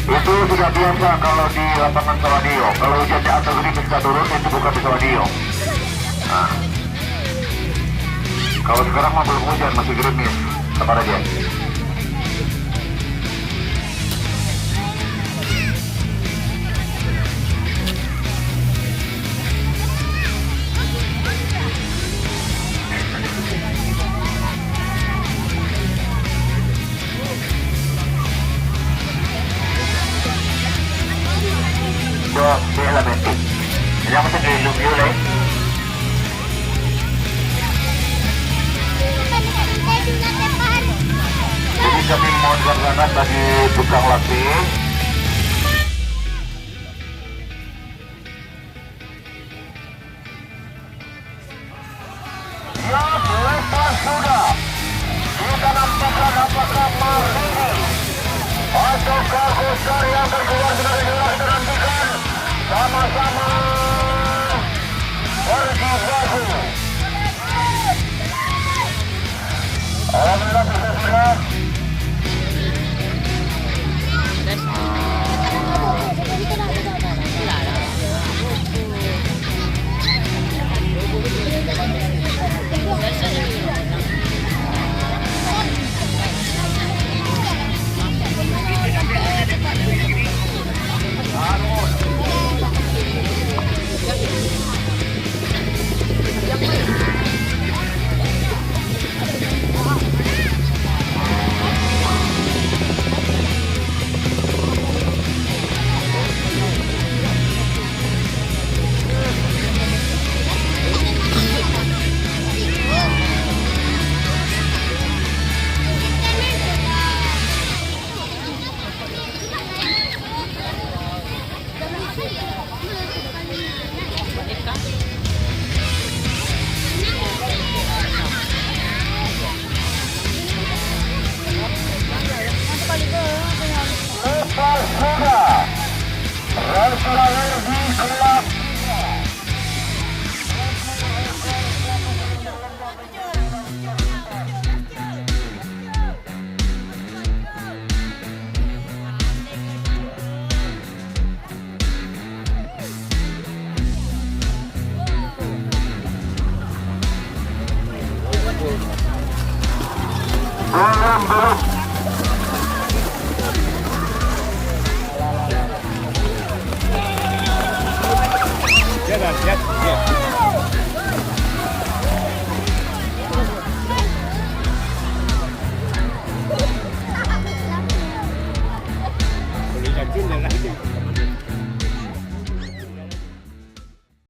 Itu sudah biasa kalau di lapangan Sawadio. Kalau hujannya atau gerimis bisa turun, itu bukan di Sawadio. Nah, kalau sekarang mah belum hujan, masih gerimis. Sabar aja. Veramente. Vediamo se il violet. Jadi kami mohon berkenan bagi tukang latih. Ya, lepas sudah. Kita nampakkan apakah masih ataukah Oscar yang terkeluar dari jelas nantikan. Sama-sama berjibaku. Alhamdulillah sudah. Belum